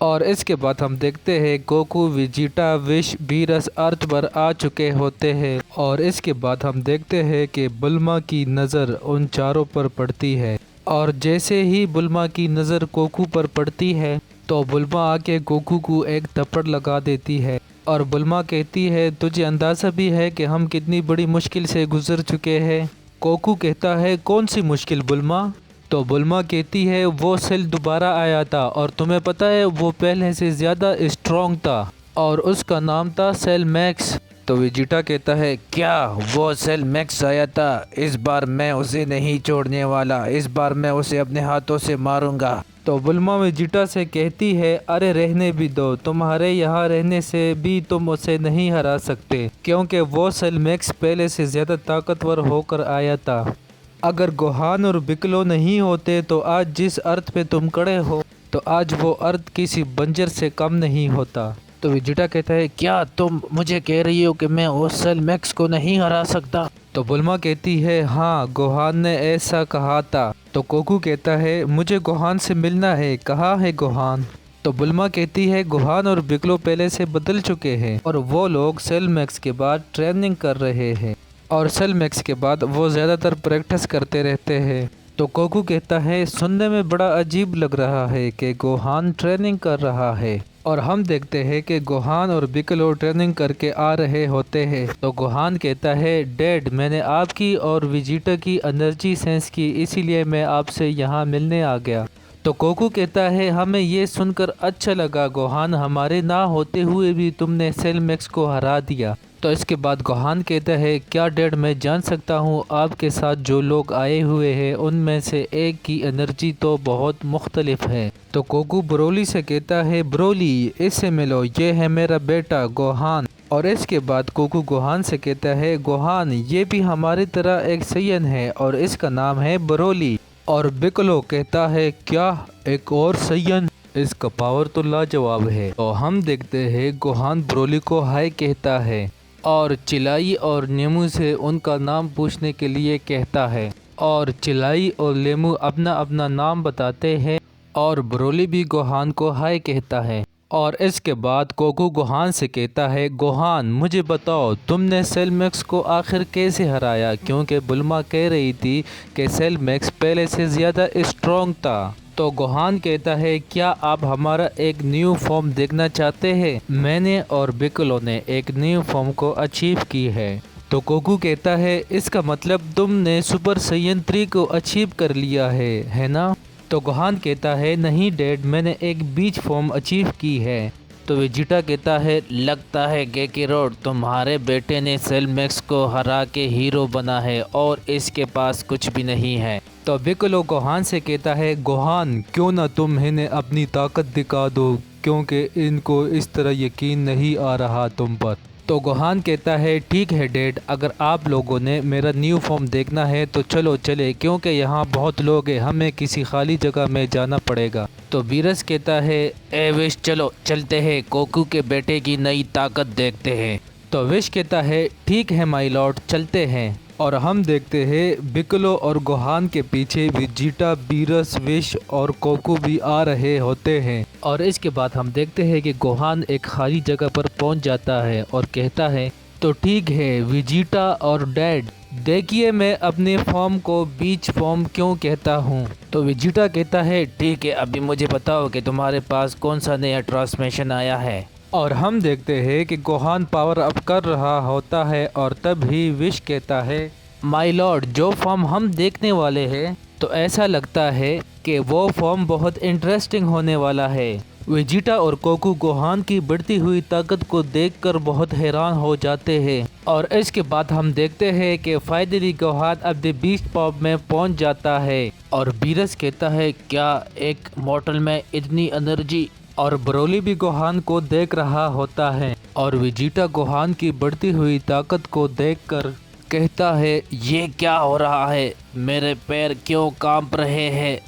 और इसके बाद हम देखते हैं गोकू, वेजिटा, विश, बीरस अर्थ पर आ चुके होते हैं। और इसके बाद हम देखते हैं कि बुल्मा की नज़र उन चारों पर पड़ती है। और जैसे ही बुल्मा की नज़र गोकू पर पड़ती है तो बुल्मा आके गोकू को एक थप्पड़ लगा देती है। और बुल्मा कहती है, तुझे अंदाज़ा भी है कि हम कितनी बड़ी मुश्किल से गुजर चुके हैं। गोकू कहता है, कौन सी मुश्किल बुल्मा? तो बुल्मा कहती है, वो सेल दोबारा आया था और तुम्हें पता है वो पहले से ज़्यादा स्ट्रॉन्ग था और उसका नाम था सेल मैक्स। तो वेजिटा कहता है, क्या वो सेल मैक्स आया था? इस बार मैं उसे नहीं छोड़ने वाला, इस बार मैं उसे अपने हाथों से मारूंगा। तो बुल्मा वेजिटा से कहती है, अरे रहने भी दो, तुम्हारे यहाँ रहने से भी तुम उसे नहीं हरा सकते क्योंकि वो सेल मैक्स पहले से ज़्यादा ताकतवर होकर आया था। अगर गोहान और बिकलो नहीं होते तो आज जिस अर्थ पे तुम खड़े हो तो आज वो अर्थ किसी बंजर से कम नहीं होता। तो वेजिटा कहता है, क्या तुम मुझे कह रही हो कि मैं उस सेल मैक्स को नहीं हरा सकता? तो बुल्मा कहती है, हाँ गोहान ने ऐसा कहा था। तो गोकू कहता है, मुझे गोहान से मिलना है, कहाँ है गोहान? तो बुल्मा कहती है, गोहान और बिकलो पहले से बदल चुके हैं और वो लोग सेल मैक्स के बाद ट्रेनिंग कर रहे हैं और सेल मैक्स के बाद वो ज़्यादातर प्रैक्टिस करते रहते हैं। तो गोकू कहता है, सुनने में बड़ा अजीब लग रहा है कि गोहान ट्रेनिंग कर रहा है। और हम देखते हैं कि गोहान और बिकलो ट्रेनिंग करके आ रहे होते हैं। तो गोहान कहता है, डैड मैंने आपकी और वेजिटा की एनर्जी सेंस की, इसीलिए मैं आपसे यहाँ मिलने आ गया। तो गोकू कहता है, हमें ये सुनकर अच्छा लगा गोहान, हमारे ना होते हुए भी तुमने सेल मैक्स को हरा दिया। तो इसके बाद गोहान कहता है, क्या डैड मैं जान सकता हूँ आपके साथ जो लोग आए हुए हैं उनमें से एक की एनर्जी तो बहुत मुख्तलिफ है। तो गोकू ब्रोली से कहता है, ब्रोली इससे मिलो, ये है मेरा बेटा गोहान। और इसके बाद गोकू गोहान से कहता है, गोहान ये भी हमारी तरह एक सैयन है और इसका नाम है ब्रोली। और बिकलो कहता है, क्या एक और सैयन? इसका पावर तो लाजवाब है। तो हम देखते हैं गोहान ब्रोली को हाय कहता है और चिलाई और नेमू से उनका नाम पूछने के लिए कहता है। और चिलाई और लेमू अपना अपना नाम बताते हैं और ब्रोली भी गोहान को हाय कहता है। और इसके बाद गोकू गोहान से कहता है, गोहान मुझे बताओ तुमने सेल मैक्स को आखिर कैसे हराया, क्योंकि बुल्मा कह रही थी कि सेल मैक्स पहले से ज़्यादा स्ट्रॉन्ग था। तो गोहान कहता है, क्या आप हमारा एक न्यू फॉर्म देखना चाहते हैं? मैंने और बिकलो ने एक न्यू फॉर्म को अचीव की है। तो गोकू कहता है, इसका मतलब तुमने सुपर सैयन 3 को अचीव कर लिया है ना? तो गोहान कहता है, नहीं डैड मैंने एक बीच फॉर्म अचीव की है। तो वेजिटा कहता है, लगता है गेकिरोड तुम्हारे बेटे ने सेल मैक्स को हरा के हीरो बना है और इसके पास कुछ भी नहीं है। तो बिकलो गोहान से कहता है, गोहान क्यों ना तुम इन्हें अपनी ताकत दिखा दो, क्योंकि इनको इस तरह यकीन नहीं आ रहा तुम पर। तो गोहान कहता है, ठीक है डैड, अगर आप लोगों ने मेरा न्यू फॉर्म देखना है तो चलो चले, क्योंकि यहाँ बहुत लोग हैं, हमें किसी खाली जगह में जाना पड़ेगा। तो बीरस कहता है, ए विश चलो चलते हैं, गोकू के बेटे की नई ताकत देखते हैं। तो विश कहता है, ठीक है माय लॉर्ड चलते हैं। और हम देखते हैं बिकलो और गोहान के पीछे वेजिटा, बीरस, विश और गोकू भी आ रहे होते हैं। और इसके बाद हम देखते हैं कि गोहान एक खाली जगह पर पहुंच जाता है और कहता है, तो ठीक है वेजिटा और डैड, देखिए मैं अपने फॉर्म को बीच फॉर्म क्यों कहता हूँ। तो वेजिटा कहता है, ठीक है अभी मुझे बताओ कि तुम्हारे पास कौन सा नया ट्रांसमिशन आया है। और हम देखते हैं कि गोहान पावर अप कर रहा होता है और तब ही विश कहता है, माय लॉर्ड जो फॉर्म हम देखने वाले हैं तो ऐसा लगता है कि वो फॉर्म बहुत इंटरेस्टिंग होने वाला है। वेजिटा और गोकू गोहान की बढ़ती हुई ताकत को देखकर बहुत हैरान हो जाते हैं। और इसके बाद हम देखते हैं कि फाइनली गोहान अपने बीस्ट फॉर्म में पहुंच जाता है। और बीरस कहता है, क्या एक मॉर्टल में इतनी एनर्जी? और ब्रोली भी गोहान को देख रहा होता है और वेजिटा गोहान की बढ़ती हुई ताकत को देखकर कहता है, ये क्या हो रहा है, मेरे पैर क्यों कांप रहे हैं?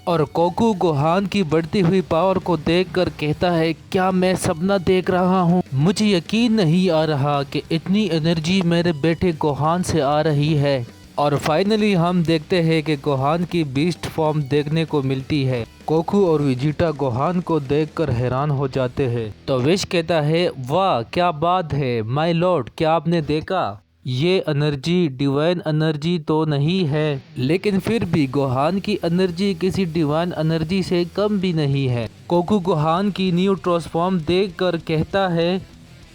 और गोकू गोहान की बढ़ती हुई पावर को देखकर कहता है, क्या मैं सपना देख रहा हूँ? मुझे यकीन नहीं आ रहा कि इतनी एनर्जी मेरे बेटे गोहान से आ रही है। और फाइनली हम देखते हैं कि गोहान की बीस्ट फॉर्म देखने को मिलती है। गोकू और वेजिटा गोहान को देखकर हैरान हो जाते हैं। तो विश कहता है, वाह क्या बात है माय लॉर्ड, क्या आपने देखा? ये एनर्जी डिवाइन एनर्जी तो नहीं है, लेकिन फिर भी गोहान की एनर्जी किसी डिवाइन एनर्जी से कम भी नहीं है। गोकू गोहान की न्यू ट्रांसफॉर्म देखकर कहता है,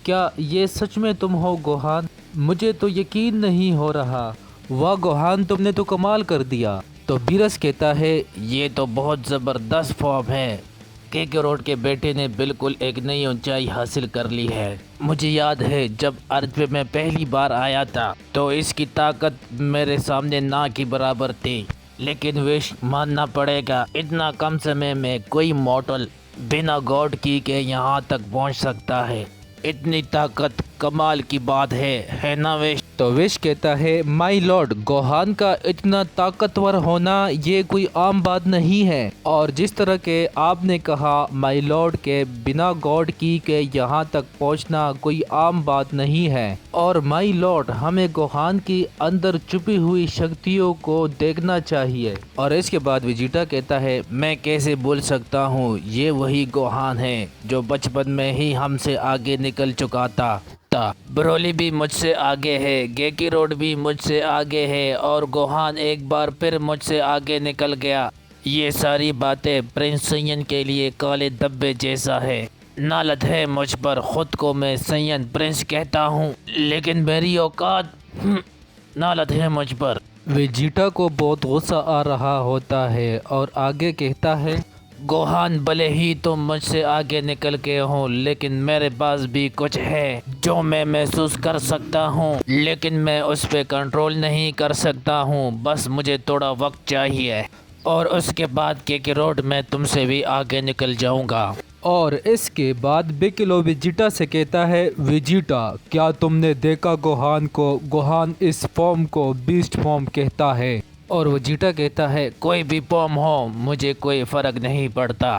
क्या ये सच में तुम हो गोहान? मुझे तो यकीन नहीं हो रहा। वाह गोहान, तुमने तो कमाल कर दिया। तो बीरस कहता है, ये तो बहुत ज़बरदस्त फॉर्म है। केकेरोड के बेटे ने बिल्कुल एक नई ऊंचाई हासिल कर ली है। मुझे याद है जब अर्थ पे मैं पहली बार आया था तो इसकी ताकत मेरे सामने ना की बराबर थी, लेकिन विश मानना पड़ेगा इतना कम समय में कोई मॉडल बिना गॉड की के यहाँ तक पहुँच सकता है। इतनी ताकत कमाल की बात है ना विश? तो विश कहता है, माय लॉर्ड, गोहान का इतना ताकतवर होना ये कोई आम बात नहीं है। और जिस तरह के आपने कहा माय लॉर्ड के बिना गॉड की के यहाँ तक पहुँचना कोई आम बात नहीं है। और माय लॉर्ड, हमें गोहान की अंदर छुपी हुई शक्तियों को देखना चाहिए। और इसके बाद वेजिटा कहता है, मैं कैसे भूल सकता हूँ, ये वही गोहान है जो बचपन में ही हमसे आगे निकल चुका था। ब्रोली भी मुझसे आगे है, गेकिरोड भी मुझसे आगे है और गोहान एक बार फिर मुझसे आगे निकल गया। ये सारी बातें प्रिंस सैयन के लिए काले धब्बे जैसा है। नालत है मुझ पर, खुद को मैं सैयन प्रिंस कहता हूँ, लेकिन मेरी औकात नालत है मुझ पर। वेजिटा को बहुत गुस्सा आ रहा होता है और आगे कहता है, गोहान भले ही तुम मुझसे आगे निकल के हो, लेकिन मेरे पास भी कुछ है जो मैं महसूस कर सकता हूँ, लेकिन मैं उस पर कंट्रोल नहीं कर सकता हूँ। बस मुझे थोड़ा वक्त चाहिए और उसके बाद केकेरोड मैं तुमसे भी आगे निकल जाऊँगा। और इसके बाद बिकलो वेजिटा से कहता है, वेजिटा क्या तुमने देखा गोहान को? गोहान इस फॉर्म को बीस्ट फॉर्म कहता है। और वेजिटा कहता है, कोई भी फॉर्म हो मुझे कोई फ़र्क नहीं पड़ता।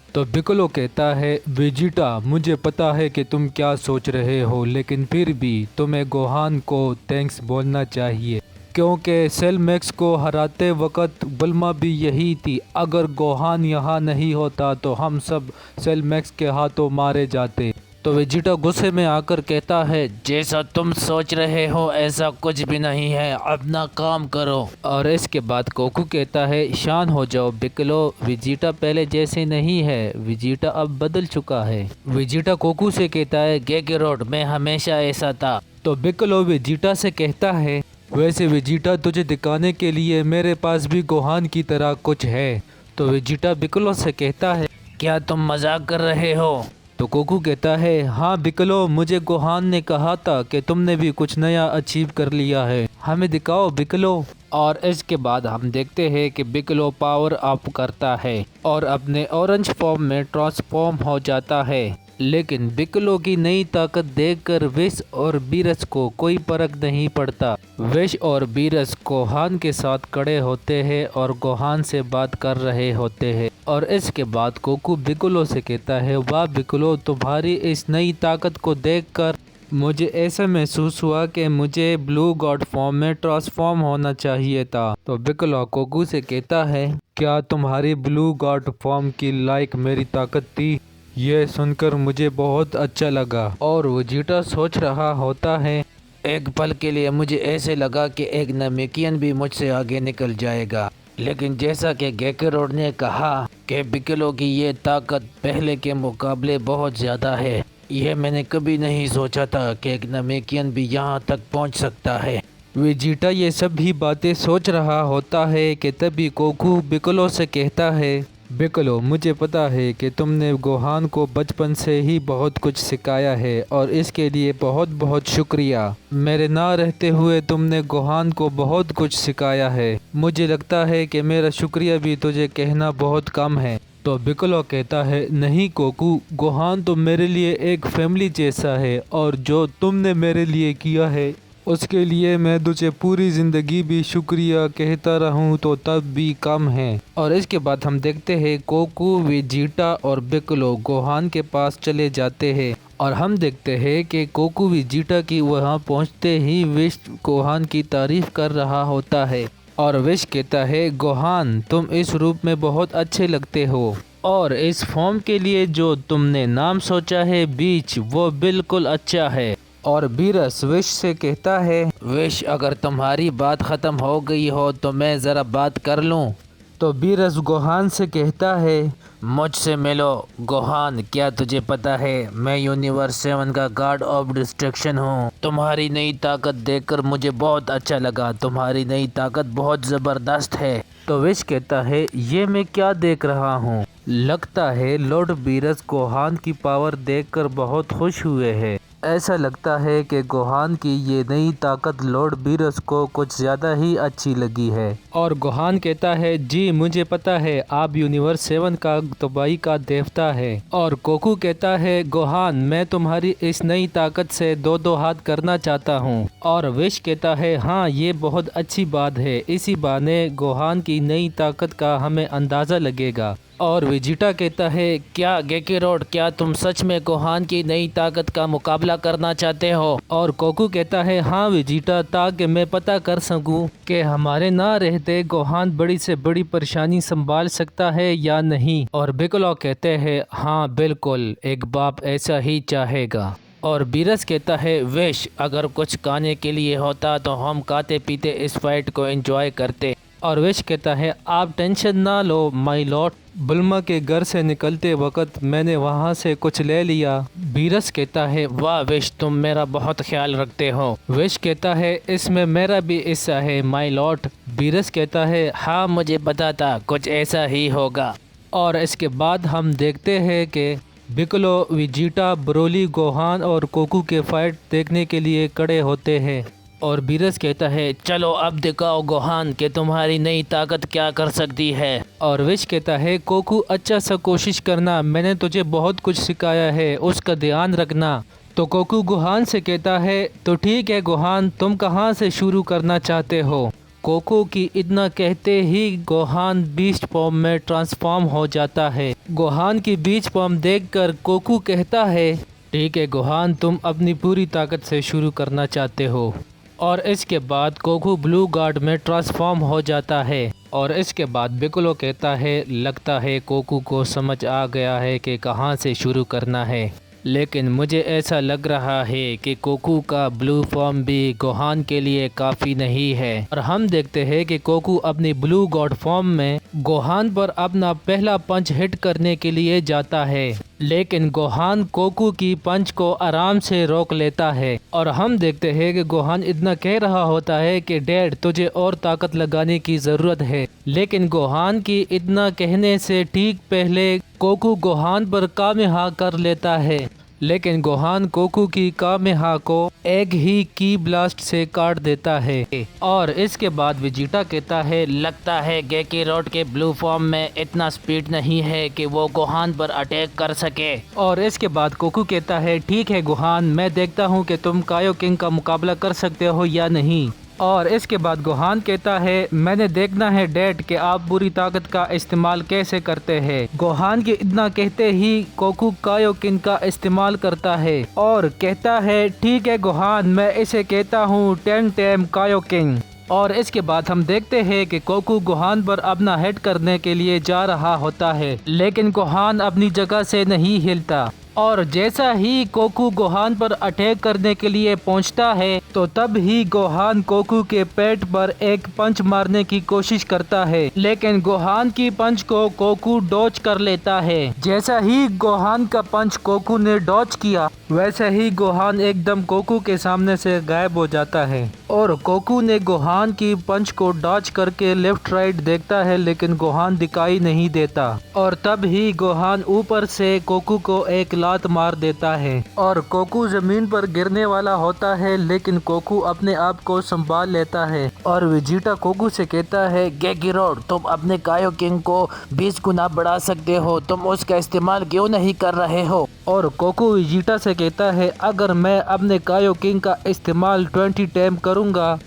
तो बिकलो कहता है, वेजिटा मुझे पता है कि तुम क्या सोच रहे हो, लेकिन फिर भी तुम्हें गोहान को थैंक्स बोलना चाहिए, क्योंकि सेल मैक्स को हराते वक्त बुल्मा भी यही थी। अगर गोहान यहाँ नहीं होता तो हम सब सेल मैक्स के हाथों मारे जाते। तो वेजिटा गुस्से में आकर कहता है, जैसा तुम सोच रहे हो ऐसा कुछ भी नहीं है, अपना काम करो। और इसके बाद गोकू कहता है, शांत हो जाओ बिकलो, वेजिटा पहले जैसे नहीं है, वेजिटा अब बदल चुका है। वेजिटा गोकू से कहता है, गेकेरोड मैं हमेशा ऐसा था। तो बिकलो वेजिटा से कहता है, वैसे वेजिटा तुझे दिखाने के लिए मेरे पास भी गोहान की तरह कुछ है। तो वेजिटा बिकलो से कहता है, क्या तुम मजाक कर रहे हो? तो गोकू कहता है, हाँ बिकलो, मुझे गोहान ने कहा था कि तुमने भी कुछ नया अचीव कर लिया है, हमें दिखाओ बिकलो। और इसके बाद हम देखते हैं कि बिकलो पावर अप करता है और अपने ऑरेंज फॉर्म में ट्रांसफॉर्म हो जाता है। लेकिन बिकलो की नई ताकत देखकर विश और बीरस को कोई फर्क नहीं पड़ता। विश और बीरस गोहान के साथ खड़े होते हैं और गोहान से बात कर रहे होते हैं। और इसके बाद गोकू बिकलो से कहता है, वाह बिकलो, तुम्हारी इस नई ताकत को देखकर मुझे ऐसा महसूस हुआ कि मुझे ब्लू गॉड फॉर्म में ट्रांसफॉर्म होना चाहिए था। तो बिकलो गोकू से कहता है, क्या तुम्हारी ब्लू गॉड फॉर्म की लाइक मेरी ताकत थी? यह सुनकर मुझे बहुत अच्छा लगा। और वेजिटा सोच रहा होता है, एक पल के लिए मुझे ऐसे लगा कि एक नमेकियन भी मुझसे आगे निकल जाएगा, लेकिन जैसा कि गेकेरोड ने कहा कि बिकलो की ये ताकत पहले के मुकाबले बहुत ज़्यादा है, यह मैंने कभी नहीं सोचा था कि एक नमेकियन भी यहाँ तक पहुँच सकता है। वेजिटा ये सब भी बातें सोच रहा होता है कि तभी गोकू बिकलो से कहता है, बिकलो मुझे पता है कि तुमने गोहान को बचपन से ही बहुत कुछ सिखाया है और इसके लिए बहुत बहुत शुक्रिया। मेरे ना रहते हुए तुमने गोहान को बहुत कुछ सिखाया है। मुझे लगता है कि मेरा शुक्रिया भी तुझे कहना बहुत कम है। तो बिकलो कहता है, नहीं गोकू, गोहान तो मेरे लिए एक फैमिली जैसा है और जो तुमने मेरे लिए किया है उसके लिए मैं तुझे पूरी ज़िंदगी भी शुक्रिया कहता रहूं तो तब भी कम है। और इसके बाद हम देखते हैं गोकू, वेजिटा और बिकलो गोहान के पास चले जाते हैं और हम देखते हैं कि गोकू वेजिटा की वहाँ पहुँचते ही विश गोहान की तारीफ कर रहा होता है और विश कहता है, गोहान तुम इस रूप में बहुत अच्छे लगते हो और इस फॉर्म के लिए जो तुमने नाम सोचा है बीच, वो बिल्कुल अच्छा है। और बीरस विश से कहता है, विश अगर तुम्हारी बात ख़त्म हो गई हो तो मैं ज़रा बात कर लूँ। तो बीरस गोहान से कहता है, मुझसे मिलो गोहान, क्या तुझे पता है मैं यूनिवर्स 7 का गार्ड ऑफ डिस्ट्रक्शन हूँ। तुम्हारी नई ताकत देखकर मुझे बहुत अच्छा लगा, तुम्हारी नई ताकत बहुत ज़बरदस्त है। तो विश कहता है, ये मैं क्या देख रहा हूँ। लगता है लॉर्ड बीरस गोहान की पावर देखकर बहुत खुश हुए हैं। ऐसा लगता है कि गोहान की ये नई ताकत लॉर्ड बीरस को कुछ ज़्यादा ही अच्छी लगी है। और गोहान कहता है, जी मुझे पता है आप यूनिवर्स 7 का तबाही का देवता है। और गोकू कहता है, गोहान मैं तुम्हारी इस नई ताकत से दो दो हाथ करना चाहता हूँ। और विश कहता है, हाँ ये बहुत अच्छी बात है, इसी बहाने गोहान की नई ताकत का हमें अंदाज़ा लगेगा। और वेजिटा कहता है, क्या गेकिरोड, क्या तुम सच में गोहान की नई ताकत का मुकाबला करना चाहते हो। और गोकू कहता है, हाँ वेजिटा, ताकि मैं पता कर सकूं कि हमारे ना रहते गोहान बड़ी से बड़ी परेशानी संभाल सकता है या नहीं। और बिकलो कहते हैं, हाँ बिल्कुल, एक बाप ऐसा ही चाहेगा। और बीरस कहता है, विश अगर कुछ खाने के लिए होता तो हम खाते पीते इस फाइट को एंजॉय करते। और विश कहता है, आप टेंशन ना लो माय लॉर्ड, बुल्मा के घर से निकलते वक्त मैंने वहाँ से कुछ ले लिया। बीरस कहता है, वाह विश तुम मेरा बहुत ख्याल रखते हो। विश कहता है, इसमें मेरा भी हिस्सा है माय लॉर्ड। बीरस कहता है, हाँ मुझे पता था कुछ ऐसा ही होगा। और इसके बाद हम देखते हैं कि बिकलो, वेजिटा, ब्रोली, गोहान और गोकू के फाइट देखने के लिए खड़े होते हैं। और बीरस कहता है, चलो अब दिखाओ गोहान कि तुम्हारी नई ताकत क्या कर सकती है। और विश कहता है, गोकू अच्छा सा कोशिश करना, मैंने तुझे बहुत कुछ सिखाया है, उसका ध्यान रखना। तो गोकू गोहान से कहता है, तो ठीक है गोहान, तुम कहाँ से शुरू करना चाहते हो। गोकू की इतना कहते ही गोहान बीस्ट फॉर्म में ट्रांसफॉर्म हो जाता है। गोहान की बीच फॉर्म देखकर गोकू कहता है, ठीक है गोहान, तुम अपनी पूरी ताकत से शुरू करना चाहते हो। और इसके बाद गोकू ब्लू गार्ड में ट्रांसफॉर्म हो जाता है। और इसके बाद बिकलो कहता है, लगता है गोकू को समझ आ गया है कि कहाँ से शुरू करना है, लेकिन मुझे ऐसा लग रहा है कि गोकू का ब्लू फॉर्म भी गोहान के लिए काफ़ी नहीं है। और हम देखते हैं कि गोकू अपनी ब्लू गॉड फॉर्म में गोहान पर अपना पहला पंच हिट करने के लिए जाता है, लेकिन गोहान गोकू की पंच को आराम से रोक लेता है। और हम देखते हैं कि गोहान इतना कह रहा होता है कि डैड तुझे और ताकत लगाने की ज़रूरत है, लेकिन गोहान की इतना कहने से ठीक पहले गोकू गोहान पर कामेहा कर लेता है, लेकिन गोहान गोकू की कामेहा को एक ही की ब्लास्ट से काट देता है। और इसके बाद वेजिटा कहता है, लगता है गेकिरोड के ब्लू फॉर्म में इतना स्पीड नहीं है कि वो गोहान पर अटैक कर सके। और इसके बाद गोकू कहता है, ठीक है गोहान, मैं देखता हूँ कि तुम कायोकिंग का मुकाबला कर सकते हो या नहीं। और इसके बाद गोहान कहता है, मैंने देखना है डैड कि आप बुरी ताकत का इस्तेमाल कैसे करते हैं। गोहान के इतना कहते ही गोकू कायोकिन का इस्तेमाल करता है और कहता है, ठीक है गोहान, मैं इसे कहता हूँ 10 टाइम कायोकिन। और इसके बाद हम देखते हैं कि गोकू गोहान पर अपना हेड करने के लिए जा रहा होता है, लेकिन गोहान अपनी जगह से नहीं हिलता। और जैसा ही गोकू गोहान पर अटैक करने के लिए पहुंचता है, तो तब ही गोहान गोकू के पेट पर एक पंच मारने की कोशिश करता है, लेकिन गोहान की पंच को गोकू डॉज कर लेता है। जैसा ही गोहान का पंच गोकू ने डॉज किया, वैसे ही गोहान एकदम गोकू के सामने से गायब हो जाता है। और गोकू ने गोहान की पंच को डॉज करके लेफ्ट राइट देखता है, लेकिन गोहान दिखाई नहीं देता। और तब ही गोहान ऊपर से गोकू को एक लात मार देता है और गोकू जमीन पर गिरने वाला होता है, लेकिन गोकू अपने आप को संभाल लेता है। और वेजिटा गोकू से कहता है, गेकिरोड, तुम अपने कायोकिंग को 20 गुना बढ़ा सकते हो, तुम उसका इस्तेमाल क्यों नहीं कर रहे हो। और गोकू वेजिटा से कहता है, अगर मैं अपने कायोकिंग का इस्तेमाल 20 टाइम करूंगा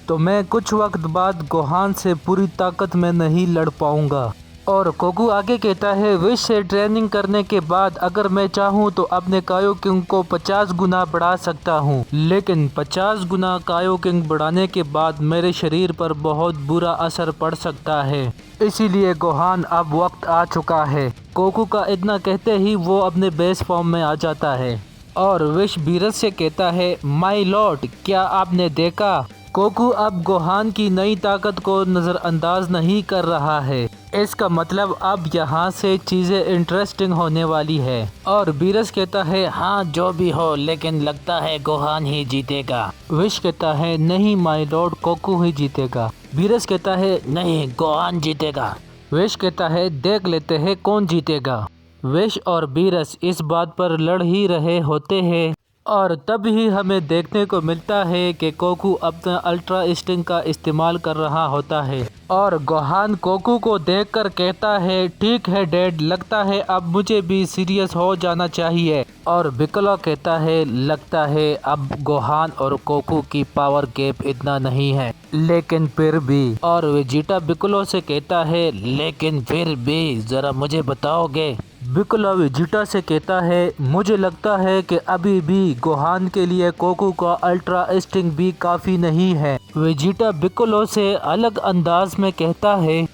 तो मैं कुछ वक्त बाद गोहान से पूरी ताकत में नहीं लड़ पाऊंगा। और गोकू आगे कहता है विश से ट्रेनिंग करने के बाद अगर मैं चाहूँ तो अपने कायोकिंग को 50 गुना बढ़ा सकता हूँ, लेकिन 50 गुना कायोकिंग बढ़ाने के बाद मेरे शरीर पर बहुत बुरा असर पड़ सकता है, इसीलिए गोहान अब वक्त आ चुका है। गोकू का इतना कहते ही वो अपने बेस फॉर्म में आ जाता है और विश बीरस से कहता है माय लॉर्ड, क्या आपने देखा? गोकू अब गोहान की नई ताकत को नज़रअंदाज नहीं कर रहा है। इसका मतलब अब यहाँ से चीज़ें इंटरेस्टिंग होने वाली है। और बीरस कहता है हाँ जो भी हो, लेकिन लगता है गोहान ही जीतेगा। विश कहता है नहीं माय लॉर्ड, गोकू ही जीतेगा। बीरस कहता है नहीं, गोहान जीतेगा। विश कहता है देख लेते हैं कौन जीतेगा। विश और बीरस इस बात पर लड़ ही रहे होते हैं और तभी हमें देखने को मिलता है कि गोकू अपना अल्ट्रा इंस्टिंक्ट का इस्तेमाल कर रहा होता है और गोहान गोकू को देखकर कहता है ठीक है डैड, लगता है अब मुझे भी सीरियस हो जाना चाहिए। और पिक्कोलो कहता है लगता है अब गोहान और गोकू की पावर गैप इतना नहीं है, लेकिन फिर भी। और वेजिटा पिक्कोलो से कहता है लेकिन फिर भी जरा मुझे बताओगे? पिक्कोलो वेजिटा से कहता है मुझे लगता है कि अभी भी गोहान के लिए गोकू का अल्ट्रा इंस्टिंक्ट भी काफी नहीं है। वेजिटा पिक्कोलो से अलग अंदाज में कहता है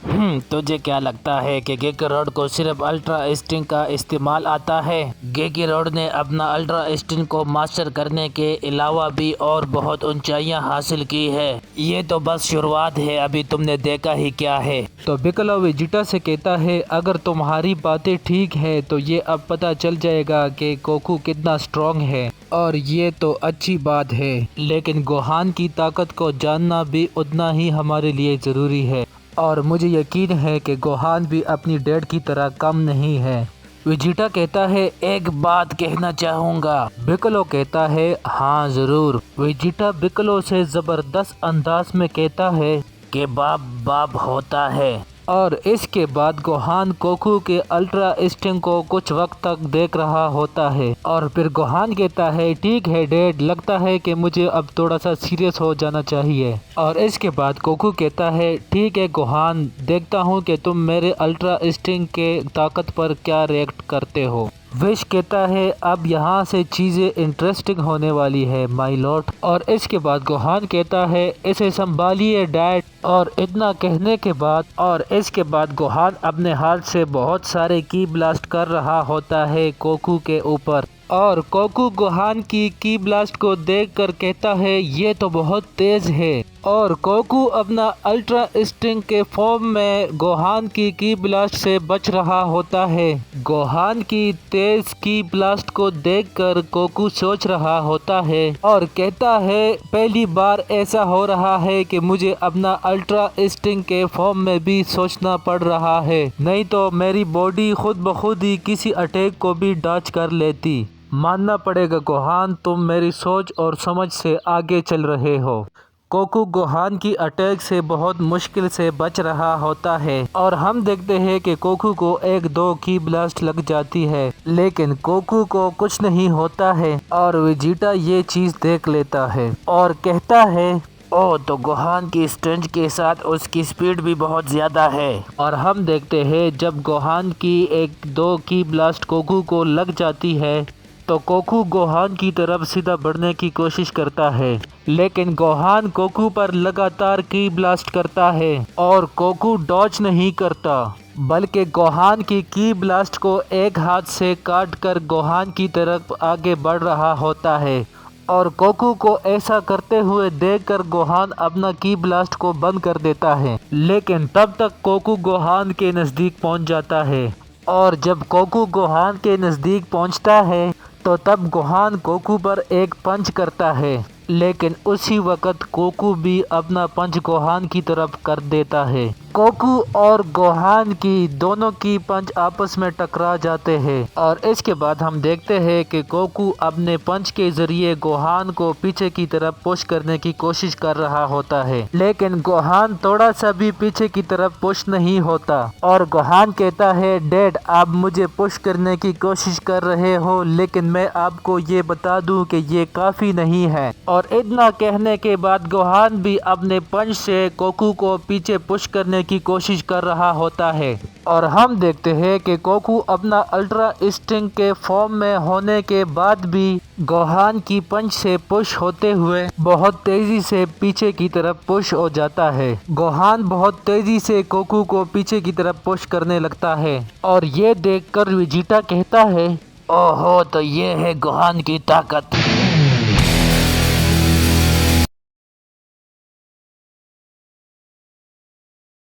तुझे क्या लगता है कि गेकारोड को सिर्फ अल्ट्रा इंस्टिंक्ट का इस्तेमाल आता है? गेकारोड ने अपना अल्ट्रा इंस्टिंक्ट को मास्टर करने के अलावा भी और बहुत ऊंचाइयां हासिल की है। ये तो बस शुरुआत है, अभी तुमने देखा ही क्या है। तो पिक्कोलो वेजिटा से कहता है अगर तुम्हारी बातें ठीक है तो ये अब पता चल जाएगा कि गोकू कितना स्ट्रॉन्ग है, और ये तो अच्छी बात है, लेकिन गोहान की ताकत को जानना भी उतना ही हमारे लिए ज़रूरी है। और मुझे यकीन है कि गोहान भी अपनी डैड की तरह कम नहीं है। वेजिटा कहता है एक बात कहना चाहूँगा। पिक्कोलो कहता है हाँ ज़रूर। वेजिटा पिक्कोलो से ज़बरदस्त अंदाज में कहता है कि बाप बाप होता है। और इसके बाद गोहान गोकू के अल्ट्रा इंस्टिंक्ट को कुछ वक्त तक देख रहा होता है और फिर गोहान कहता है ठीक है डैड, लगता है कि मुझे अब थोड़ा सा सीरियस हो जाना चाहिए। और इसके बाद गोकू कहता है ठीक है गोहान, देखता हूँ कि तुम मेरे अल्ट्रा इंस्टिंक्ट के ताकत पर क्या रिएक्ट करते हो। विश कहता है अब यहाँ से चीज़ें इंटरेस्टिंग होने वाली है माय लॉर्ड। और इसके बाद गोहान कहता है इसे संभालिए डैड। और इतना कहने के बाद और इसके बाद गोहान अपने हाथ से बहुत सारे की ब्लास्ट कर रहा होता है गोकू के ऊपर। और गोकू गोहान की ब्लास्ट को देखकर कहता है ये तो बहुत तेज है। और गोकू अपना अल्ट्रा इंस्टिंक्ट के फॉर्म में गोहान की ब्लास्ट से बच रहा होता है। गोहान की तेज की ब्लास्ट को देखकर गोकू सोच रहा होता है और कहता है पहली बार ऐसा हो रहा है कि मुझे अपना अल्ट्रा इंस्टिंक्ट के फॉर्म में भी सोचना पड़ रहा है, नहीं तो मेरी बॉडी खुद ब खुद ही किसी अटैक को भी डॉच कर लेती। मानना पड़ेगा गोहान, तुम मेरी सोच और समझ से आगे चल रहे हो। गोकू गोहान की अटैक से बहुत मुश्किल से बच रहा होता है और हम देखते हैं कि गोकू को एक दो की ब्लास्ट लग जाती है, लेकिन गोकू को कुछ नहीं होता है। और वेजिटा ये चीज़ देख लेता है और कहता है ओह, तो गोहान की स्ट्रेंथ के साथ उसकी स्पीड भी बहुत ज़्यादा है। और हम देखते हैं जब गोहान की एक दो की ब्लास्ट गोकू को लग जाती है तो गोकू गोहान की तरफ सीधा बढ़ने की कोशिश करता है, लेकिन गोहान गोकू पर लगातार की ब्लास्ट करता है और गोकू डॉज नहीं करता, बल्कि गोहान की ब्लास्ट को एक हाथ से काट कर गोहान की तरफ आगे बढ़ रहा होता है। और गोकू को ऐसा करते हुए देखकर गोहान अपना की ब्लास्ट को बंद कर देता है, लेकिन तब तक गोकू गोहान के नज़दीक पहुंच जाता है। और जब गोकू गोहान के नज़दीक पहुंचता है तो तब गोहान गोकू पर एक पंच करता है, लेकिन उसी वक्त गोकू भी अपना पंच गोहान की तरफ कर देता है। गोकू और गोहान की दोनों की पंच आपस में टकरा जाते हैं और इसके बाद हम देखते हैं कि गोकू अपने पंच के जरिए गोहान को पीछे की तरफ पुश करने की कोशिश कर रहा होता है, लेकिन गोहान थोड़ा सा भी पीछे की तरफ पुश नहीं होता। और गोहान कहता है डैड, आप मुझे पुश करने की कोशिश कर रहे हो, लेकिन मैं आपको ये बता दूं कि ये काफ़ी नहीं है। और इतना कहने के बाद गोहान भी अपने पंच से गोकू को पीछे पुश करने की कोशिश कर रहा होता है और हम देखते हैं कि गोकू अपना अल्ट्रा इंस्टिंक्ट के फॉर्म में होने के बाद भी गोहान की पंच से पुश होते हुए बहुत तेजी से पीछे की तरफ पुश हो जाता है। गोहान बहुत तेजी से गोकू को पीछे की तरफ पुश करने लगता है और ये देखकर वेजिटा कहता है, ओहो, तो ये है गोहान की ताकत।